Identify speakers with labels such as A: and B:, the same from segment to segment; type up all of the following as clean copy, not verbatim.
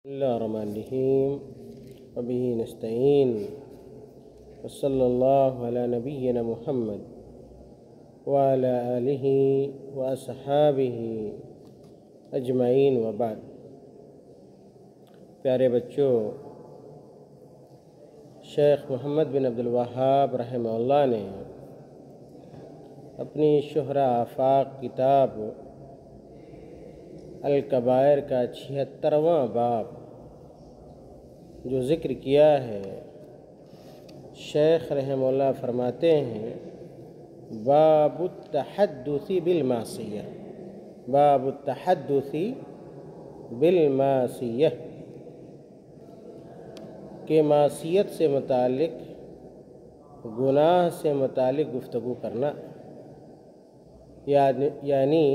A: بسم اللہ الرحمن الرحیم وبہ نستعین وصلی اللہ علی نبینا محمد وعلی آلہ واصحابہ اجمعین وبعد۔ پیارے بچوں، شیخ محمد بن عبد الوہاب رحمہ اللہ نے اپنی شہرہ آفاق کتاب الکبائر کا 76واں باب جو ذکر کیا ہے، شیخ رحمہ اللہ فرماتے ہیں باب التحدث بالمعصیہ، باب التحدث بالمعصیہ کہ معصیت سے متعلق، گناہ سے متعلق گفتگو کرنا، یعنی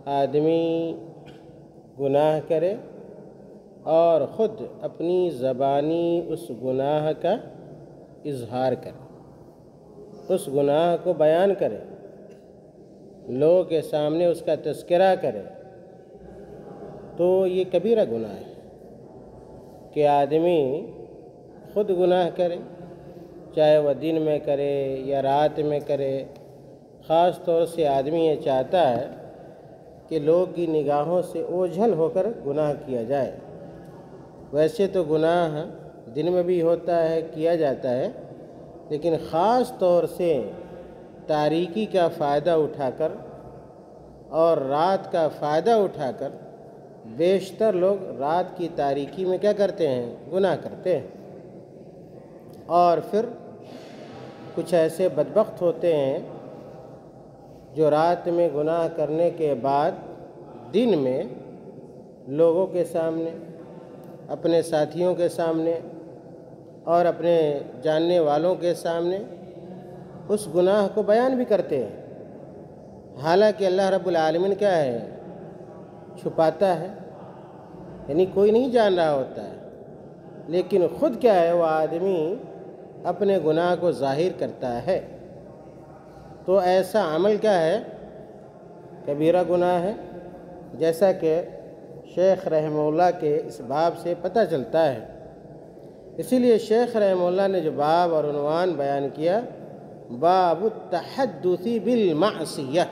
A: آدمی گناہ کرے اور خود اپنی زبانی اس گناہ کا اظہار کرے، اس گناہ کو بیان کرے، لوگوں کے سامنے اس کا تذکرہ کرے، تو یہ کبیرہ گناہ ہے کہ آدمی خود گناہ کرے، چاہے وہ دن میں کرے یا رات میں کرے۔ خاص طور سے آدمی یہ چاہتا ہے کہ لوگ کی نگاہوں سے اوجھل ہو کر گناہ کیا جائے۔ ویسے تو گناہ دن میں بھی ہوتا ہے، کیا جاتا ہے، لیکن خاص طور سے تاریکی کا فائدہ اٹھا کر اور رات کا فائدہ اٹھا کر بیشتر لوگ رات کی تاریکی میں کیا کرتے ہیں؟ گناہ کرتے ہیں۔ اور پھر کچھ ایسے بدبخت ہوتے ہیں جو رات میں گناہ کرنے کے بعد دن میں لوگوں کے سامنے، اپنے ساتھیوں کے سامنے اور اپنے جاننے والوں کے سامنے اس گناہ کو بیان بھی کرتے ہیں، حالانکہ اللہ رب العالمین کیا ہے؟ چھپاتا ہے، یعنی کوئی نہیں جان رہا ہوتا ہے، لیکن خود کیا ہے؟ وہ آدمی اپنے گناہ کو ظاہر کرتا ہے۔ تو ایسا عمل کیا ہے؟ کبیرہ گناہ ہے، جیسا کہ شیخ رحمہ اللہ کے اس باب سے پتہ چلتا ہے۔ اسی لیے شیخ رحمہ اللہ نے جو باب اور عنوان بیان کیا، باب التحدث بالمعصیہ،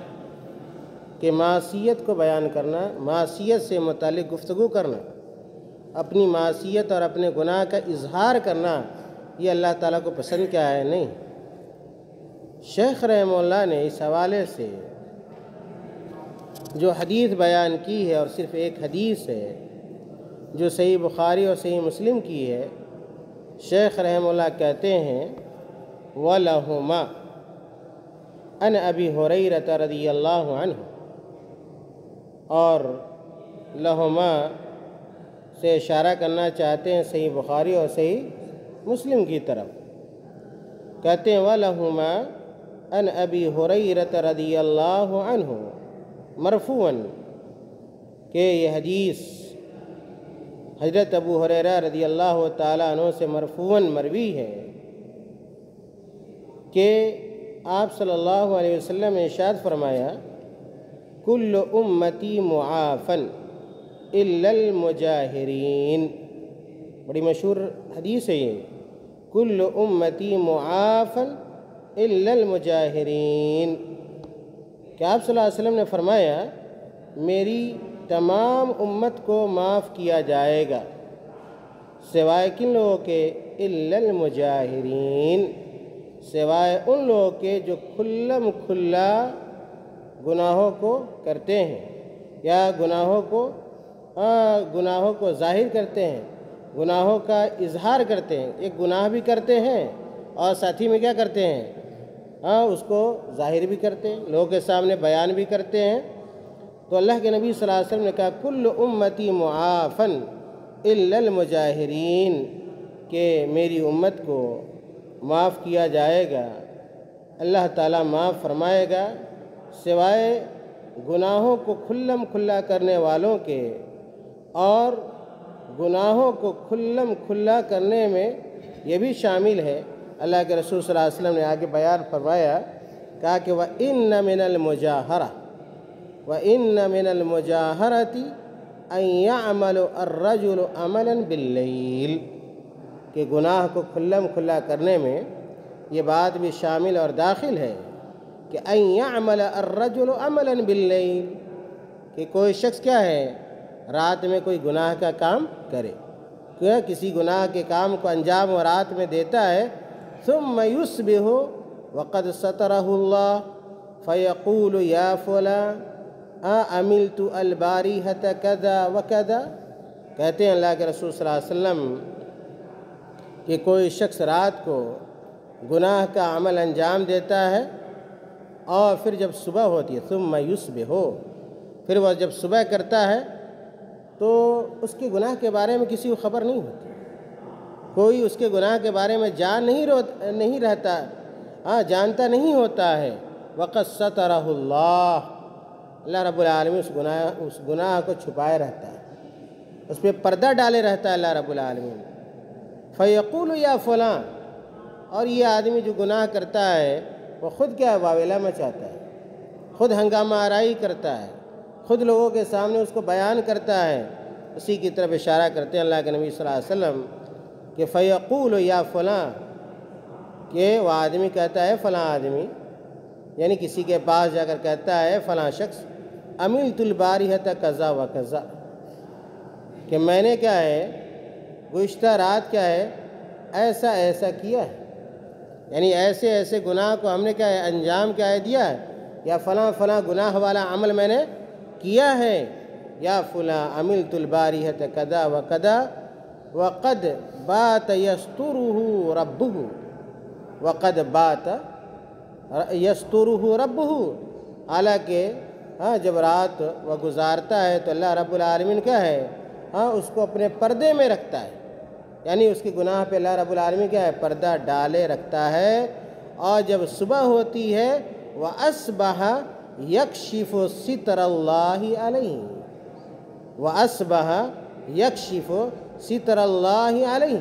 A: کہ معصیت کو بیان کرنا، معصیت سے متعلق گفتگو کرنا، اپنی معصیت اور اپنے گناہ کا اظہار کرنا، یہ اللہ تعالیٰ کو پسند کیا ہے؟ نہیں۔ شیخ رحمہ اللہ نے اس حوالے سے جو حدیث بیان کی ہے، اور صرف ایک حدیث ہے جو صحیح بخاری اور صحیح مسلم کی ہے، شیخ رحمہ اللہ کہتے ہیں وَلَهُمَا عن ابی ہریرہ رضی اللہ عنہ، اور لہما سے اشارہ کرنا چاہتے ہیں صحیح بخاری اور صحیح مسلم کی طرف۔ کہتے ہیں وَلَهُمَا عن ابی ہریرہ رضی اللہ عنہ مرفوعاً، کہ یہ حدیث حضرت ابو ہریرہ رضی اللہ تعالیٰ عنہ سے مرفوعاً مروی ہے کہ آپ صلی اللہ علیہ وسلم نے ارشاد فرمایا کل امتی معافن الا المجاہرین۔ بڑی مشہور حدیث ہے یہ، کل امتی معافن الا المجاہرین، کہ آپ صلی اللہ علیہ وسلم نے فرمایا میری تمام امت کو معاف کیا جائے گا سوائے کن لوگوں کے؟ الا المجاہرین، سوائے ان لوگوں کے جو کھلم کھلا گناہوں کو کرتے ہیں، یا گناہوں کو ظاہر کرتے ہیں، گناہوں کا اظہار کرتے ہیں۔ ایک گناہ بھی کرتے ہیں اور ساتھی میں کیا کرتے ہیں؟ اس کو ظاہر بھی کرتے ہیں، لوگوں کے سامنے بیان بھی کرتے ہیں۔ تو اللہ کے نبی صلی اللہ علیہ وسلم نے کہا کل امتی معافن الا المجاہرین، کہ میری امت کو معاف کیا جائے گا، اللہ تعالیٰ معاف فرمائے گا سوائے گناہوں کو کھلم کھلا کرنے والوں کے۔ اور گناہوں کو کھلم کھلا کرنے میں یہ بھی شامل ہے، اللہ کے رسول صلی اللہ علیہ وسلم نے آگے بیان فرمایا، کہا کہ وَإِنَّ مِنَ الْمُجَاهَرَةِ ان یعمل الرجل عملا باللیل، کہ گناہ کو کھلم کھلا کرنے میں یہ بات بھی شامل اور داخل ہے کہ ان یعمل الرجل عملا باللیل، کہ کوئی شخص کیا ہے رات میں کوئی گناہ کا کام کرے، کسی گناہ کے کام کو انجام وہ رات میں دیتا ہے، ثم یصبح وقد سترہ اللہ فیقول یا فلاں عملت البارحۃ کذا وکذا، کہتے ہیں اللہ کے رسول صلی اللہ علیہ وسلم کہ کوئی شخص رات کو گناہ کا عمل انجام دیتا ہے اور پھر جب صبح ہوتی ہے ثم یصبح، پھر وہ جب صبح کرتا ہے تو اس کے گناہ کے بارے میں کسی کو خبر نہیں ہوتی، کوئی اس کے گناہ کے بارے میں نہیں رہتا، جانتا نہیں ہوتا ہے، وقد سترہ اللہ، اللہ رب العالمین اس گناہ کو چھپائے رہتا ہے، اس پہ پردہ ڈالے رہتا ہے اللہ رب العالمین۔ فیقول یا فلاں، اور یہ آدمی جو گناہ کرتا ہے وہ خود کیا واویلا مچاتا ہے، خود ہنگامہ آرائی کرتا ہے، خود لوگوں کے سامنے اس کو بیان کرتا ہے، اسی کی طرف اشارہ کرتے ہیں اللہ کے نبی صلی اللہ علیہ وسلم کہ فیقول یا فلاں، کہ وہ آدمی کہتا ہے فلاں آدمی، یعنی کسی کے پاس جا کر کہتا ہے فلاں شخص عملت البارحۃ کذا و کذا، کہ میں نے کیا ہے گزشتہ رات کیا ہے ایسا ایسا کیا ہے، یعنی ایسے ایسے گناہ کو ہم نے کیا ہے انجام کیا ہے دیا ہے، یا فلاں فلاں گناہ والا عمل میں نے کیا ہے، یا فلاں عملت البارحۃ کذا و کذا وقد بات یسترہ ربہ، وقد بات یسترہ ربہ، حالانکہ جب رات وہ گزارتا ہے تو اللہ رب العالمین کیا ہے اس کو اپنے پردے میں رکھتا ہے، یعنی اس کے گناہ پہ اللہ رب العالمین کیا ہے پردہ ڈالے رکھتا ہے، اور جب صبح ہوتی ہے وَأَصْبَحَ يَكْشِفُ سِتْرَ اللَّهِ عَلَيْهِ، وَأَصْبَحَ يَكْشِفُ سِتْرَ اللَّهِ عَلَيْهِ،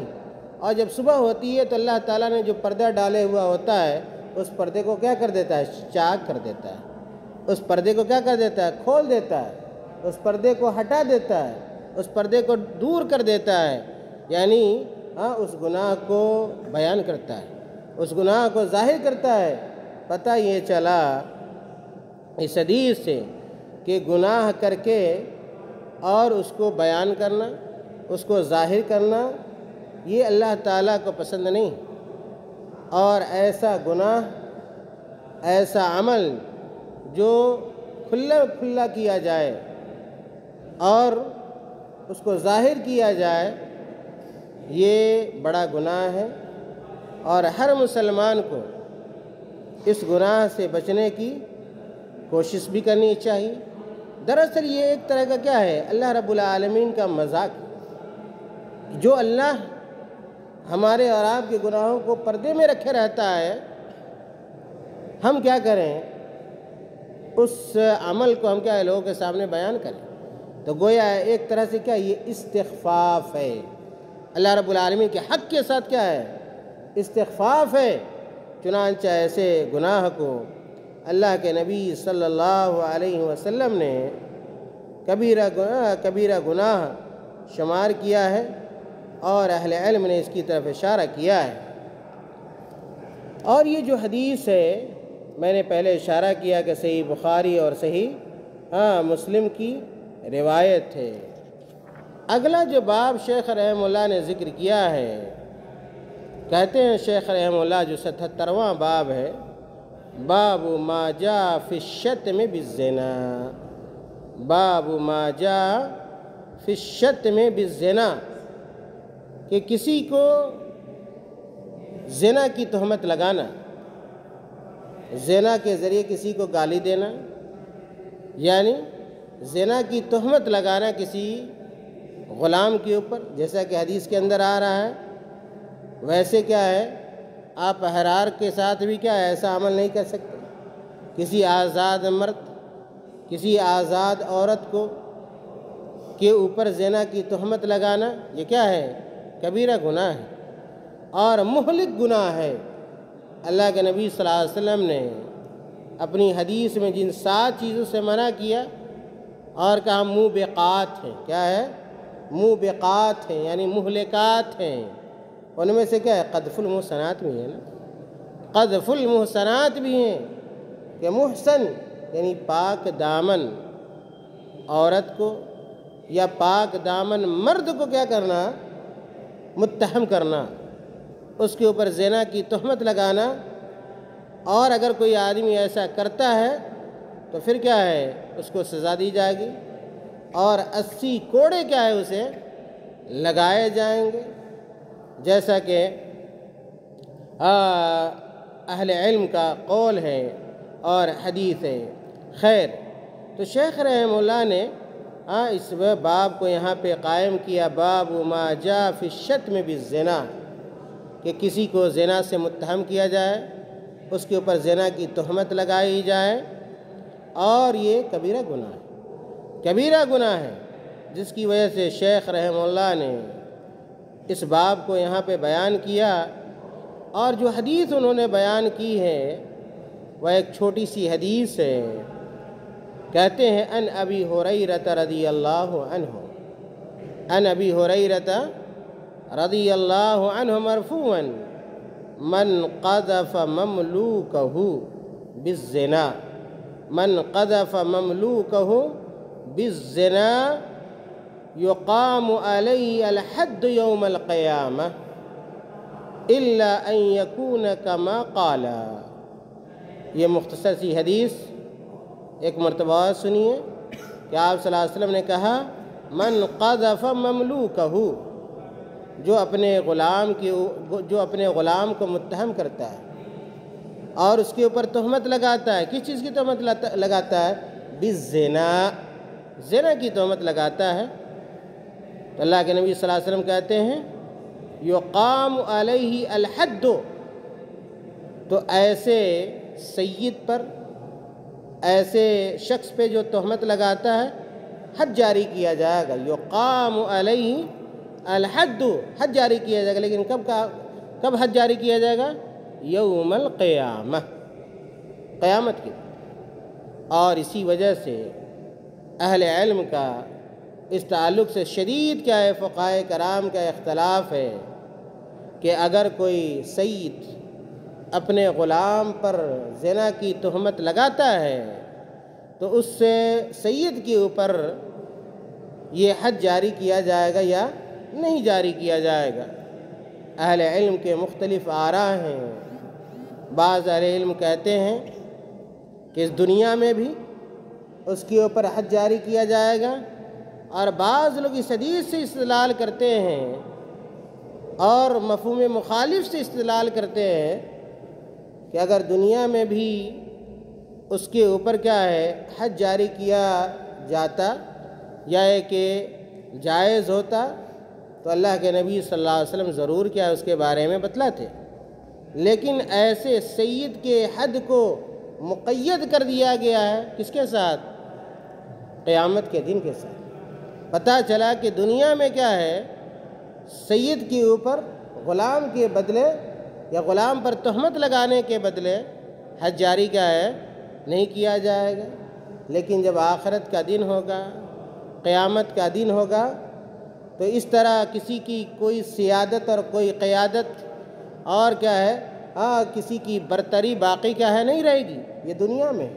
A: اور جب صبح ہوتی ہے تو اللہ تعالیٰ نے جو پردہ ڈالے ہوا ہوتا ہے اس پردے کو کیا کر دیتا ہے چاک کر دیتا ہے، اس پردے کو کیا کر دیتا ہے کھول دیتا ہے، اس پردے کو ہٹا دیتا ہے، اس پردے کو دور کر دیتا ہے، یعنی اس گناہ کو بیان کرتا ہے، اس گناہ کو ظاہر کرتا ہے۔ پتہ یہ چلا اس حدیث سے کہ گناہ کر کے اور اس کو بیان کرنا، اس کو ظاہر کرنا، یہ اللہ تعالیٰ کو پسند نہیں، اور ایسا گناہ، ایسا عمل جو کھلا کھلا کیا جائے اور اس کو ظاہر کیا جائے، یہ بڑا گناہ ہے، اور ہر مسلمان کو اس گناہ سے بچنے کی کوشش بھی کرنی چاہیے۔ دراصل یہ ایک طرح کا کیا ہے اللہ رب العالمین کا مذاق، جو اللہ ہمارے اور آپ کے گناہوں کو پردے میں رکھے رہتا ہے، ہم کیا کریں اس عمل کو ہم کیا ہے لوگوں کے سامنے بیان کریں، تو گویا ایک طرح سے کیا یہ استخفاف ہے، اللہ رب العالمین کے حق کے ساتھ کیا ہے استخفاف ہے۔ چنانچہ ایسے گناہ کو اللہ کے نبی صلی اللہ علیہ وسلم نے کبیرہ گناہ شمار کیا ہے، اور اہل علم نے اس کی طرف اشارہ کیا ہے۔ اور یہ جو حدیث ہے میں نے پہلے اشارہ کیا کہ صحیح بخاری اور صحیح مسلم کی روایت ہے۔ اگلا جو باب شیخ رحمہ اللہ نے ذکر کیا ہے، کہتے ہیں شیخ رحمہ اللہ جو 77واں باب ہے، باب ما جاء فی الشتم بالزنا، باب ما جاء فی الشتم بالزنا، کہ کسی کو زنا کی تہمت لگانا، زنا کے ذریعے کسی کو گالی دینا، یعنی زنا کی تہمت لگانا کسی غلام کے اوپر، جیسا کہ حدیث کے اندر آ رہا ہے، ویسے کیا ہے آپ احرار کے ساتھ بھی کیا ہے ایسا عمل نہیں کر سکتے۔ کسی آزاد مرد، کسی آزاد عورت کو کے اوپر زنا کی تہمت لگانا یہ کیا ہے کبیرہ گناہ ہے اور مہلک گناہ ہے۔ اللہ کے نبی صلی اللہ علیہ وسلم نے اپنی حدیث میں جن 7 چیزوں سے منع کیا اور کہا موبقات ہیں. کیا ہے؟ موبقات ہیں یعنی مہلکات ہیں. ان میں سے کیا ہے؟ قذف المحصنات بھی ہے نا. قذف المحصنات بھی ہیں کہ محسن یعنی پاک دامن عورت کو یا پاک دامن مرد کو کیا کرنا؟ متہم کرنا، اس کے اوپر زنا کی تہمت لگانا. اور اگر کوئی آدمی ایسا کرتا ہے تو پھر کیا ہے؟ اس کو سزا دی جائے گی اور 80 کوڑے کیا ہے اسے لگائے جائیں گے، جیسا کہ اہل علم کا قول ہے اور حدیث ہے. خیر، تو شیخ رحمہ اللہ نے اس باب کو یہاں پہ قائم کیا، باب ما جاء فی الشتم بالزنا، کہ کسی کو زنا سے متہم کیا جائے، اس کے اوپر زنا کی تہمت لگائی جائے، اور یہ کبیرہ گناہ ہے. کبیرہ گناہ ہے، جس کی وجہ سے شیخ رحمہ اللہ نے اس باب کو یہاں پہ بیان کیا. اور جو حدیث انہوں نے بیان کی ہے وہ ایک چھوٹی سی حدیث ہے. کہتے ہیں ان ابی ہریرہ رضی اللہ عنہ، ان ابی ہریرہ رضی اللہ عنہ مرفوعا من قذف مملوکہ بالزنا، من قذف مملوکہ بالزنا یقام علیہ الحد یوم القیامہ الا ان یکون کما قال. یہ مختصر سی حدیث ایک مرتبہ سنیے کہ آپ صلی اللہ علیہ وسلم نے کہا من قذف مملوکہ، جو اپنے غلام کو متہم کرتا ہے اور اس کے اوپر تہمت لگاتا ہے. کس چیز کی تہمت لگاتا ہے؟ بالزنا، زنا کی تہمت لگاتا ہے. تو اللہ کے نبی صلی اللہ علیہ وسلم کہتے ہیں یقام علیہ الحد، تو ایسے سید پر، ایسے شخص پہ جو تہمت لگاتا ہے حد جاری کیا جائے گا. یقام علیہ الحد، حد جاری کیا جائے گا. لیکن کب حد جاری کیا جائے گا؟ یوم القیامہ، قیامت کی. اور اسی وجہ سے اہل علم کا اس تعلق سے شدید کیا ہے، فقہائے کرام کا اختلاف ہے کہ اگر کوئی سید اپنے غلام پر زنا کی تہمت لگاتا ہے تو اس سے سید کے اوپر یہ حد جاری کیا جائے گا یا نہیں جاری کیا جائے گا. اہل علم کے مختلف آراء ہیں. بعض اہل علم کہتے ہیں کہ اس دنیا میں بھی اس کے اوپر حد جاری کیا جائے گا، اور بعض لوگ اس حدیث سے استدلال کرتے ہیں اور مفہوم مخالف سے استدلال کرتے ہیں کہ اگر دنیا میں بھی اس کے اوپر کیا ہے حد جاری کیا جاتا یا کہ جائز ہوتا تو اللہ کے نبی صلی اللہ علیہ وسلم ضرور کیا اس کے بارے میں بتلاتے. لیکن ایسے سید کے حد کو مقید کر دیا گیا ہے کس کے ساتھ؟ قیامت کے دن کے ساتھ. پتہ چلا کہ دنیا میں کیا ہے، سید کے اوپر غلام کے بدلے یا غلام پر تہمت لگانے کے بدلے حد جاری کیا ہے نہیں کیا جائے گا. لیکن جب آخرت کا دن ہوگا، قیامت کا دن ہوگا، تو اس طرح کسی کی کوئی سیادت اور کوئی قیادت اور کیا ہے کسی کی برتری باقی کیا ہے نہیں رہے گی. یہ دنیا میں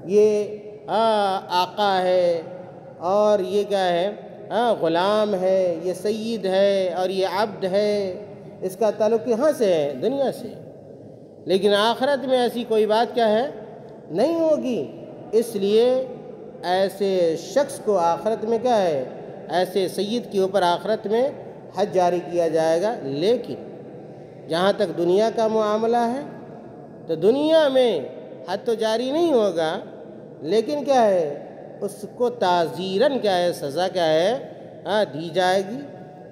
A: یہ آقا ہے اور یہ کیا ہے غلام ہے، یہ سید ہے اور یہ عبد ہے، اس کا تعلق کہاں سے ہے؟ دنیا سے. لیکن آخرت میں ایسی کوئی بات کیا ہے نہیں ہوگی. اس لیے ایسے شخص کو آخرت میں کیا ہے، ایسے سید کے اوپر آخرت میں حد جاری کیا جائے گا. لیکن جہاں تک دنیا کا معاملہ ہے تو دنیا میں حد تو جاری نہیں ہوگا، لیکن کیا ہے اس کو تعزیراً کیا ہے سزا کیا ہے دی جائے گی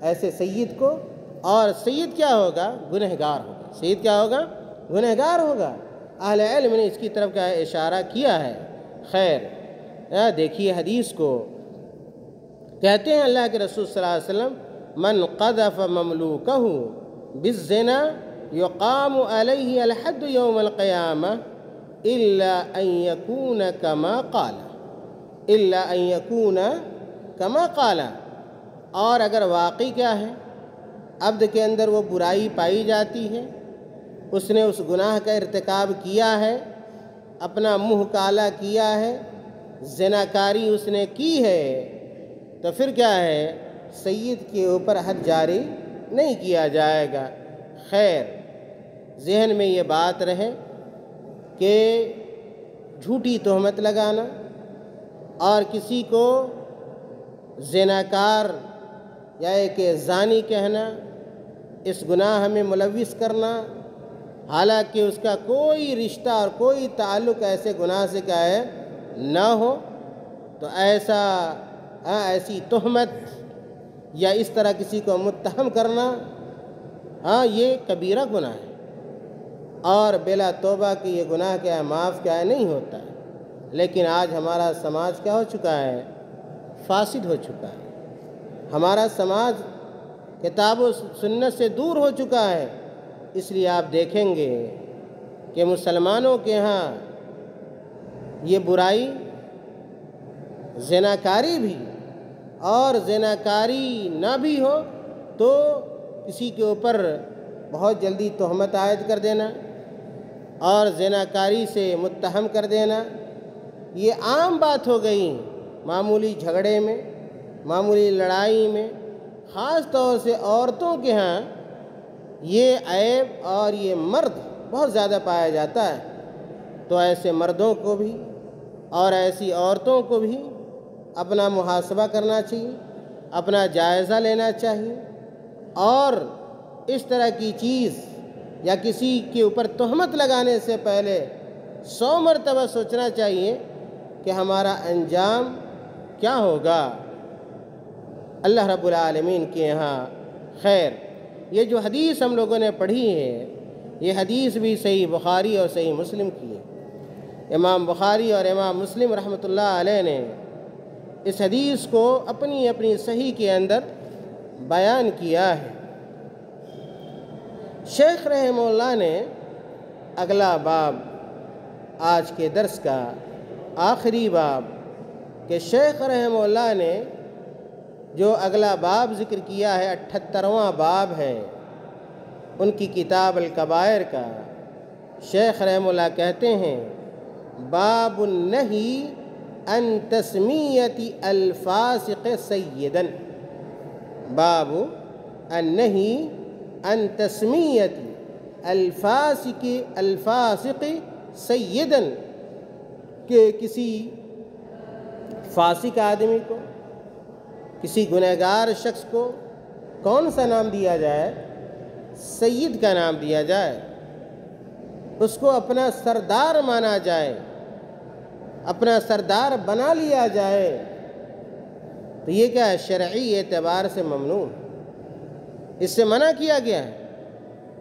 A: ایسے سید کو. اور سید کیا ہوگا؟ گنہگار ہوگا. سید کیا ہوگا؟ گنہگار ہوگا. اہل علم نے اس کی طرف کا اشارہ کیا ہے. خیر، دیکھیے حدیث کو. کہتے ہیں اللہ کے رسول صلی اللہ علیہ وسلم من قذف مملوکہ بالزنا یقام علیہ الحد یوم القیامہ الا ان یکون کما قال. الا ان یکون کما قال، اور اگر واقعی کیا ہے عبد کے اندر وہ برائی پائی جاتی ہے، اس نے اس گناہ کا ارتکاب کیا ہے، اپنا منہ کالا کیا ہے، زناکاری اس نے کی ہے، تو پھر کیا ہے، سید کے اوپر حد جاری نہیں کیا جائے گا۔ خیر، ذہن میں یہ بات رہے کہ جھوٹی تہمت لگانا اور کسی کو زناکار یا ایک زانی کہنا، اس گناہ میں ملوث کرنا، حالانکہ اس کا کوئی رشتہ اور کوئی تعلق ایسے گناہ سے کیا ہے نہ ہو، تو ایسی تہمت یا اس طرح کسی کو متہم کرنا یہ کبیرہ گناہ ہے، اور بلا توبہ کہ یہ گناہ کیا ہے معاف کیا ہے نہیں ہوتا ہے۔ لیکن آج ہمارا سماج کیا ہو چکا ہے، فاسد ہو چکا ہے، ہمارا سماج کتاب و سنت سے دور ہو چکا ہے۔ اس لیے آپ دیکھیں گے کہ مسلمانوں کے ہاں یہ برائی زناکاری بھی، اور زناکاری نہ بھی ہو تو کسی کے اوپر بہت جلدی تہمت عائد کر دینا اور زناکاری سے متہم کر دینا، یہ عام بات ہو گئی۔ معمولی جھگڑے میں، معمولی لڑائی میں، خاص طور سے عورتوں کے ہاں یہ عیب اور یہ مرد بہت زیادہ پایا جاتا ہے، تو ایسے مردوں کو بھی اور ایسی عورتوں کو بھی اپنا محاسبہ کرنا چاہیے، اپنا جائزہ لینا چاہیے، اور اس طرح کی چیز یا کسی کے اوپر تہمت لگانے سے پہلے 100 مرتبہ سوچنا چاہیے کہ ہمارا انجام کیا ہوگا اللہ رب العالمین کے یہاں۔ خیر، یہ جو حدیث ہم لوگوں نے پڑھی ہے، یہ حدیث بھی صحیح بخاری اور صحیح مسلم کی ہے۔ امام بخاری اور امام مسلم رحمۃ اللہ علیہ نے اس حدیث کو اپنی صحیح کے اندر بیان کیا ہے۔ شیخ رحمہ اللہ نے اگلا باب، آج کے درس کا آخری باب، کہ شیخ رحمہ اللہ نے جو اگلا باب ذکر کیا ہے 78واں باب ہے ان کی کتاب الکبائر کا۔ شیخ رحمہ اللہ کہتے ہیں باب النہی عن تسمیت الفاسق سیداً، باب النہی عن تسمیت الفاسق سیداً، کہ کسی فاسق آدمی کو، کسی گنہگار شخص کو کون سا نام دیا جائے؟ سید کا نام دیا جائے، اس کو اپنا سردار مانا جائے، اپنا سردار بنا لیا جائے، تو یہ کیا ہے؟ شرعی اعتبار سے ممنوع، اس سے منع کیا گیا ہے۔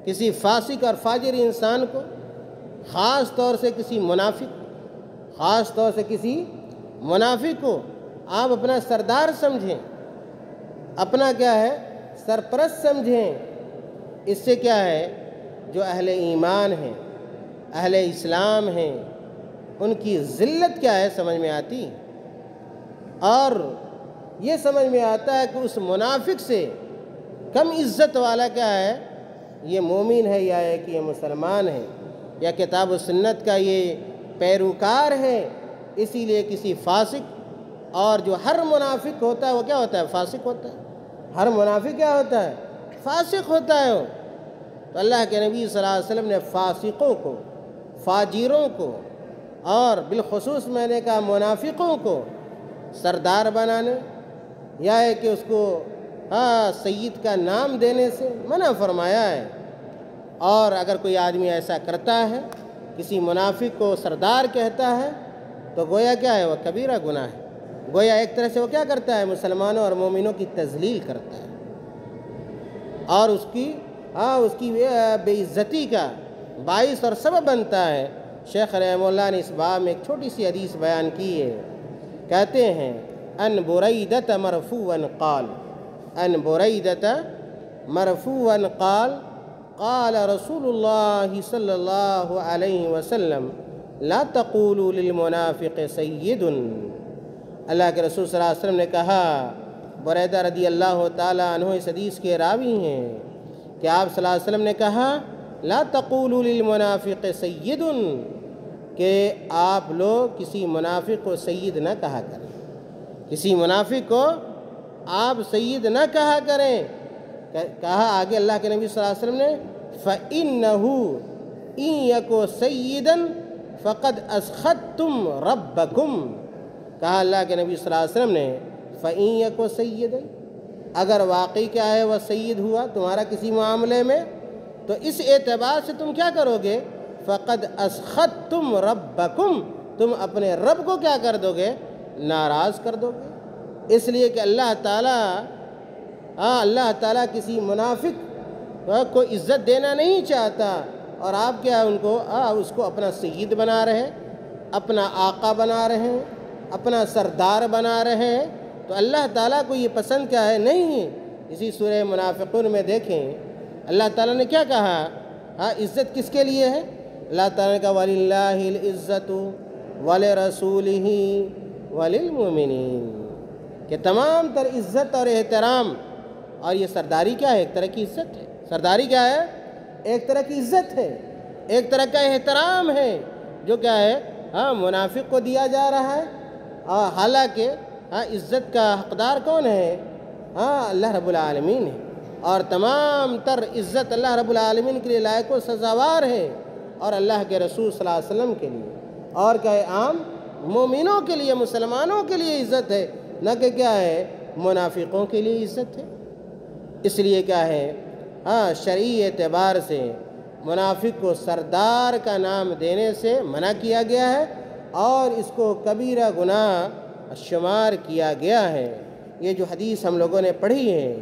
A: کسی فاسق اور فاجر انسان کو، خاص طور سے کسی منافق کو آپ اپنا سردار سمجھیں، اپنا کیا ہے سرپرست سمجھیں۔ اس سے کیا ہے، جو اہل ایمان ہیں، اہل اسلام ہیں، ان کی ذلت کیا ہے سمجھ میں آتی، اور یہ سمجھ میں آتا ہے کہ اس منافق سے کم عزت والا کیا ہے، یہ مومن ہے، یا کہ یہ مسلمان ہے، یا کتاب و سنت کا یہ پیروکار ہے۔ اسی لیے کسی فاسق، اور جو ہر منافق ہوتا ہے وہ کیا ہوتا ہے؟ فاسق ہوتا ہے۔ ہر منافق کیا ہوتا ہے؟ فاسق ہوتا ہے۔ تو اللہ کے نبی صلی اللہ علیہ وسلم نے فاسقوں کو، فاجروں کو، اور بالخصوص میں نے کہا منافقوں کو سردار بنانے یا ہے کہ اس کو سید کا نام دینے سے منع فرمایا ہے۔ اور اگر کوئی آدمی ایسا کرتا ہے، کسی منافق کو سردار کہتا ہے، تو گویا کیا ہے؟ وہ کبیرہ گناہ ہے۔ گویا ایک طرح سے وہ کیا کرتا ہے؟ مسلمانوں اور مومنوں کی تذلیل کرتا ہے، اور اس کی بے عزتی کا باعث اور سبب بنتا ہے۔ شیخ رحمہ اللہ نے اس باب میں ایک چھوٹی سی حدیث بیان کی ہے، کہتے ہیں ان بریدۃ مرفوعاً قال، ان بریدۃ مرفوعاً قال قال رسول اللہ صلی اللہ علیہ وسلم لا تقولوا للمنافق سید اللہ کے رسول صلی اللہ علیہ وسلم نے کہا، بریدہ رضی اللہ تعالیٰ عنہ اس حدیث کے راوی ہیں کہ آپ صلی اللہ علیہ وسلم نے کہا، لا تقولوا للمنافق سید، کہ آپ لوگ کسی منافق کو سید نہ کہا کریں، کسی منافق کو آپ سید نہ کہا کریں۔ کہا آگے اللہ کے نبی صلی اللہ علیہ وسلم نے، فَإِنَّهُ إِن يَكُ سَيِّدًا فَقَدْ أَسْخَطْتُمْ رَبَّكُمْ۔ کہا اللہ کے نبی صلی اللہ علیہ وسلم نے، فَإِن يَكُ سَيِّدًا، اگر واقعی کیا ہے وہ سید ہوا تمہارا کسی معاملے میں، تو اس اعتبار سے تم کیا کرو گے، فَقَدْ أَسْخَطْتُمْ رَبَّكُمْ، تم اپنے رب کو کیا کر دو گے، ناراض کر دو گے۔ اس لیے کہ اللہ تعالیٰ کسی منافق کو عزت دینا نہیں چاہتا، اور آپ کیا اس کو اپنا سید بنا رہے ہیں، اپنا آقا بنا رہے ہیں، اپنا سردار بنا رہے ہیں، تو اللہ تعالیٰ کو یہ پسند کیا ہے، نہیں ہے۔ اسی سورہ منافقون میں دیکھیں اللہ تعالیٰ نے کیا کہا، عزت کس کے لیے ہے؟ اللہ تعالیٰ نے کہا، وَلِلَّهِ الْعِزَّةُ وَلِرَسُولِهِ وَلِلْمُؤْمِنِينَ، کہ تمام تر عزت اور احترام، اور یہ سرداری کیا ہے، ایک طرح کی عزت ہے۔ سرداری کیا ہے، ایک طرح کی عزت ہے، ایک طرح کا احترام ہے، جو کیا ہے منافق کو دیا جا رہا ہے۔ حالانکہ عزت کا حقدار کون ہے، اللہ رب العالمین ہے، اور تمام تر عزت اللہ رب العالمین کے لیے لائق و سزاوار ہے، اور اللہ کے رسول صلی اللہ علیہ وسلم کے لیے، اور کیا ہے، عام مومنوں کے لیے، مسلمانوں کے لیے عزت ہے، نہ کہ کیا ہے، منافقوں کے لیے عزت ہے۔ اس لیے کیا ہے، شرعی اعتبار سے منافق کو سردار کا نام دینے سے منع کیا گیا ہے، اور اس کو کبیرہ گناہ شمار کیا گیا ہے۔ یہ جو حدیث ہم لوگوں نے پڑھی ہے،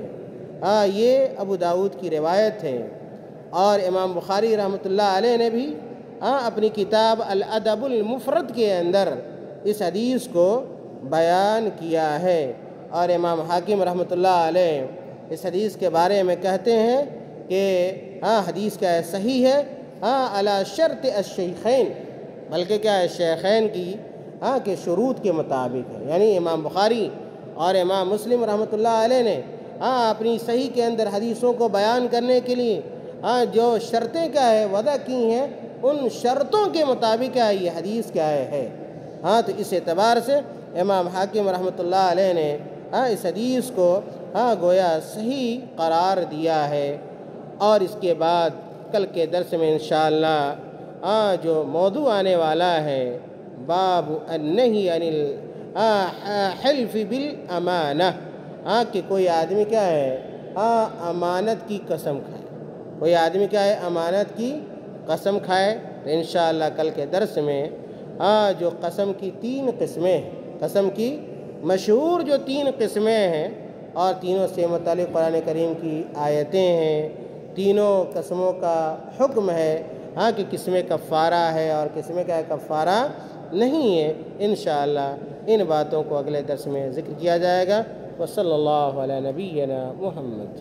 A: یہ ابو داؤد کی روایت ہے، اور امام بخاری رحمۃ اللہ علیہ نے بھی اپنی کتاب الادب المفرد کے اندر اس حدیث کو بیان کیا ہے، اور امام حاکم رحمۃ اللہ علیہ اس حدیث کے بارے میں کہتے ہیں کہ حدیث کیا ہے، صحیح ہے، علی شرط الشیخین، بلکہ کیا ہے، شیخین کی کہ شروط کے مطابق ہے، یعنی امام بخاری اور امام مسلم رحمۃ اللہ علیہ نے اپنی صحیح کے اندر حدیثوں کو بیان کرنے کے لیے جو شرطیں کیا ہے وضع کی ہیں، ان شرطوں کے مطابق کیا ہے یہ حدیث کیا ہے۔ تو اس اعتبار سے امام حاکم رحمۃ اللہ علیہ نے اس حدیث کو گویا صحیح قرار دیا ہے۔ اور اس کے بعد کل کے درس میں انشاءاللہ جو موضوع آنے والا ہے، باب النہی عن الحلف بالامانہ، کہ کوئی آدمی کیا ہے، امانت کی قسم کھائے، کوئی آدمی کیا ہے، امانت کی قسم کھائے۔ تو انشاءاللہ کل کے درس میں جو قسم کی 3 قسمیں ہیں، قسم کی مشہور جو 3 قسمیں ہیں، اور تینوں سے متعلق قرآن کریم کی آیتیں ہیں، تینوں قسموں کا حکم ہے، کہ کس میں کفارہ ہے اور کس میں کیا ہے کفارہ نہیں ہے۔ انشاءاللہ ان باتوں کو اگلے درس میں ذکر کیا جائے گا۔ وصلی اللہ علی نبینا محمد۔